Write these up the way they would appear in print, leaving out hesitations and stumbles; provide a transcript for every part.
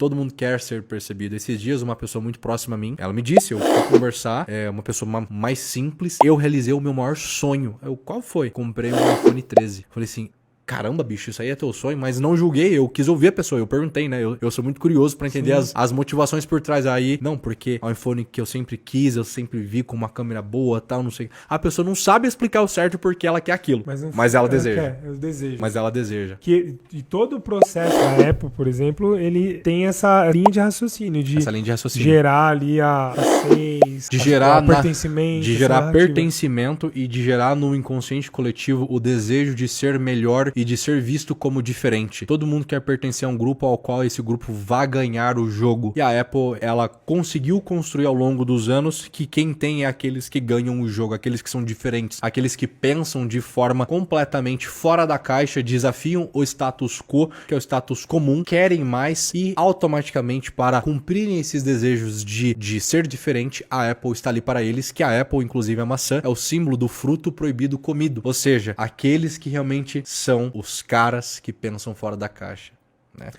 Todo mundo quer ser percebido. Esses dias, uma pessoa muito próxima a mim, ela me disse, eu fui conversar, uma pessoa mais simples, eu realizei o meu maior sonho. Qual foi? Comprei um iPhone 13. Falei assim, caramba, bicho, isso aí é teu sonho, mas não julguei, eu quis ouvir a pessoa, eu perguntei, né, eu sou muito curioso pra entender as motivações por trás. Aí, não, porque é um iPhone que eu sempre quis, eu sempre vi com uma câmera boa, tal, não sei. A pessoa não sabe explicar o certo porque ela quer aquilo, mas ela deseja. Eu desejo. Mas ela deseja. E todo o processo da Apple, por exemplo, ele tem essa linha de raciocínio, de gerar ali a seis, de gerar pertencimento, de gerar pertencimento e de gerar no inconsciente coletivo o desejo de ser melhor e de ser visto como diferente. Todo mundo quer pertencer a um grupo ao qual esse grupo vai ganhar o jogo. E a Apple, ela conseguiu construir ao longo dos anos que quem tem é aqueles que ganham o jogo, aqueles que são diferentes, aqueles que pensam de forma completamente fora da caixa, desafiam o status quo, que é o status comum, querem mais e automaticamente, para cumprirem esses desejos de ser diferente, a Apple está ali para eles, que a Apple, inclusive a maçã, é o símbolo do fruto proibido comido. Ou seja, aqueles que realmente são os caras que pensam fora da caixa, né?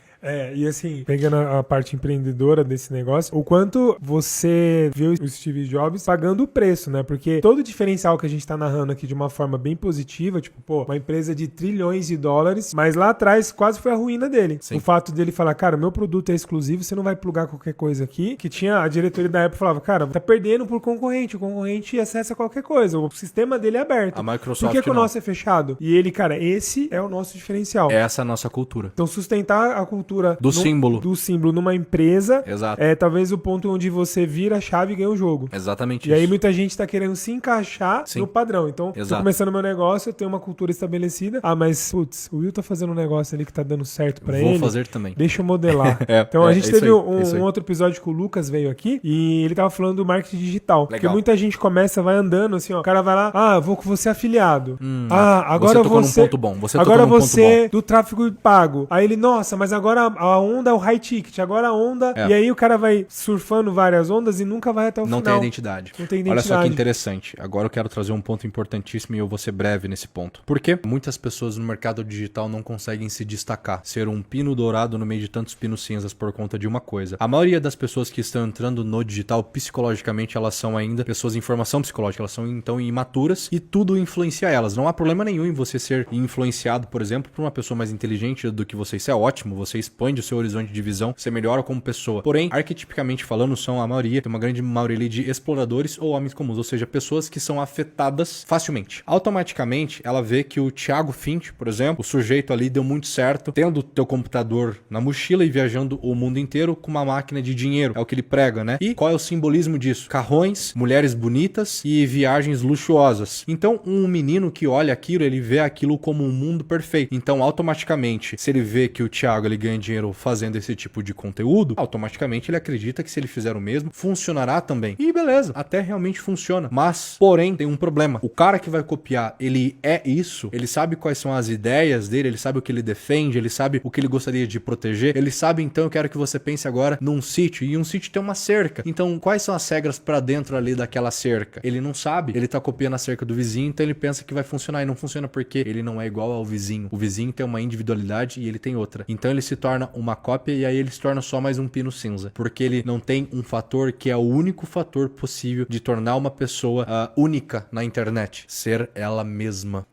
E assim, pegando a parte empreendedora desse negócio, o quanto você viu o Steve Jobs pagando o preço, né? Porque todo o diferencial que a gente tá narrando aqui de uma forma bem positiva, tipo, uma empresa de trilhões de dólares, mas lá atrás quase foi a ruína dele. Sim. O fato dele falar, cara, meu produto é exclusivo, você não vai plugar qualquer coisa aqui, que tinha a diretoria da Apple falava, cara, tá perdendo pro concorrente, o concorrente acessa qualquer coisa, o sistema dele é aberto. A Microsoft Por que o nosso é fechado? E ele, cara, esse é o nosso diferencial. Essa é a nossa cultura. Então sustentar a cultura do símbolo numa empresa. Exato. É talvez o ponto onde você vira a chave e ganha o jogo. Exatamente. E aí muita gente tá querendo se encaixar no padrão. Então, tô começando meu negócio, eu tenho uma cultura estabelecida. Mas, putz, o Will tá fazendo um negócio ali que tá dando certo pra ele. Vou fazer também. Deixa eu modelar. Então, a gente teve um outro episódio que o Lucas veio aqui e ele tava falando do marketing digital. Legal. Porque muita gente começa, vai andando assim, ó. O cara vai lá, vou ser afiliado. Agora você tocou num ponto bom. Agora você do tráfego pago. Aí ele, nossa, mas agora a onda é o high ticket, agora a onda... E aí o cara vai surfando várias ondas e nunca vai até o final. Não tem identidade. Olha só que interessante. Agora eu quero trazer um ponto importantíssimo e eu vou ser breve nesse ponto. Por quê? Muitas pessoas no mercado digital não conseguem se destacar. Ser um pino dourado no meio de tantos pinos cinzas por conta de uma coisa. A maioria das pessoas que estão entrando no digital, psicologicamente, elas são ainda pessoas em formação psicológica. Elas são, então, imaturas e tudo influencia elas. Não há problema nenhum em você ser influenciado, por exemplo, por uma pessoa mais inteligente do que você. Isso é ótimo. Você expande o seu horizonte de visão, você melhora como pessoa. Porém, arquetipicamente falando, são a maioria, tem uma grande maioria de exploradores ou homens comuns, ou seja, pessoas que são afetadas facilmente. Automaticamente, ela vê que o Thiago Finch, por exemplo, o sujeito ali deu muito certo, tendo o teu computador na mochila e viajando o mundo inteiro com uma máquina de dinheiro. É o que ele prega, né? E qual é o simbolismo disso? Carrões, mulheres bonitas e viagens luxuosas. Então, um menino que olha aquilo, ele vê aquilo como um mundo perfeito. Então, automaticamente, se ele vê que o Thiago ele ganha dinheiro fazendo esse tipo de conteúdo, automaticamente ele acredita que se ele fizer o mesmo, funcionará também. E beleza, até realmente funciona. Mas, porém, tem um problema. O cara que vai copiar, ele é isso, ele sabe quais são as ideias dele, ele sabe o que ele defende, ele sabe o que ele gostaria de proteger, ele sabe, então, eu quero que você pense agora num sítio, e um sítio tem uma cerca. Então, quais são as regras pra dentro ali daquela cerca? Ele não sabe, ele tá copiando a cerca do vizinho, então ele pensa que vai funcionar, e não funciona porque ele não é igual ao vizinho. O vizinho tem uma individualidade e ele tem outra. Então, ele se torna uma cópia e aí ele se torna só mais um pino cinza, porque ele não tem um fator que é o único fator possível de tornar uma pessoa única na internet, ser ela mesma.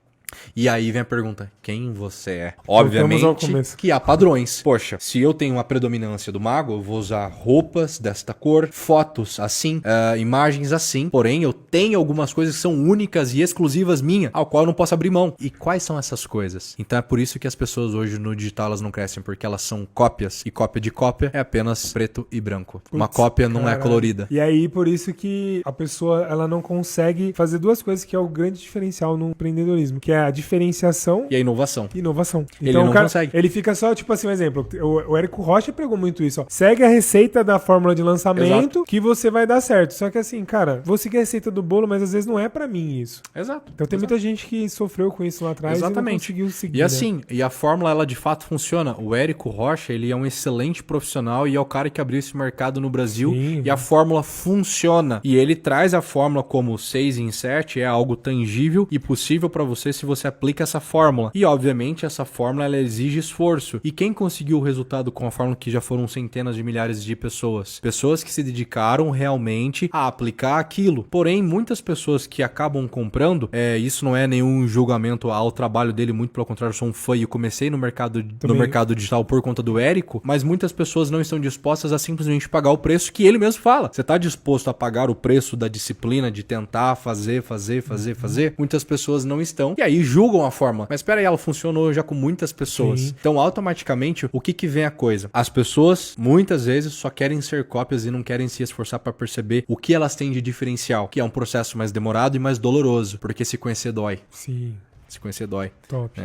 E aí vem a pergunta, quem você é? Obviamente que há padrões. Poxa, se eu tenho uma predominância do mago, eu vou usar roupas desta cor, fotos assim, imagens assim. Porém, eu tenho algumas coisas que são únicas e exclusivas minhas, ao qual eu não posso abrir mão. E quais são essas coisas? Então é por isso que as pessoas hoje no digital elas não crescem, porque elas são cópias. E cópia de cópia é apenas preto e branco. Uma cópia não é colorida. E aí, por isso que a pessoa ela não consegue fazer duas coisas que é o grande diferencial no empreendedorismo, que é a diferenciação e a inovação. Então, ele não consegue. Ele fica só, tipo assim, um exemplo. O Érico Rocha pregou muito isso, ó. Segue a receita da fórmula de lançamento que você vai dar certo. Só que assim, cara, vou seguir a receita do bolo, mas às vezes não é pra mim isso. Exato. Então tem muita gente que sofreu com isso lá atrás e não conseguiu seguir. E assim, e a fórmula, ela de fato funciona. O Érico Rocha, ele é um excelente profissional e é o cara que abriu esse mercado no Brasil. Sim. E a fórmula funciona. E ele traz a fórmula como 6 em 7, é algo tangível e possível pra você se você aplica essa fórmula. E, obviamente, essa fórmula ela exige esforço. E quem conseguiu o resultado com a fórmula que já foram centenas de milhares de pessoas? Pessoas que se dedicaram realmente a aplicar aquilo. Porém, muitas pessoas que acabam comprando, isso não é nenhum julgamento ao trabalho dele, muito pelo contrário, eu sou um fã e eu comecei no mercado digital por conta do Érico, mas muitas pessoas não estão dispostas a simplesmente pagar o preço que ele mesmo fala. Você está disposto a pagar o preço da disciplina, de tentar fazer? Muitas pessoas não estão. E aí julgam a fórmula. Mas espera aí, ela funcionou já com muitas pessoas. Sim. Então, automaticamente, o que vem a coisa? As pessoas, muitas vezes, só querem ser cópias e não querem se esforçar para perceber o que elas têm de diferencial, que é um processo mais demorado e mais doloroso, porque se conhecer dói. Sim. Se conhecer dói. Top.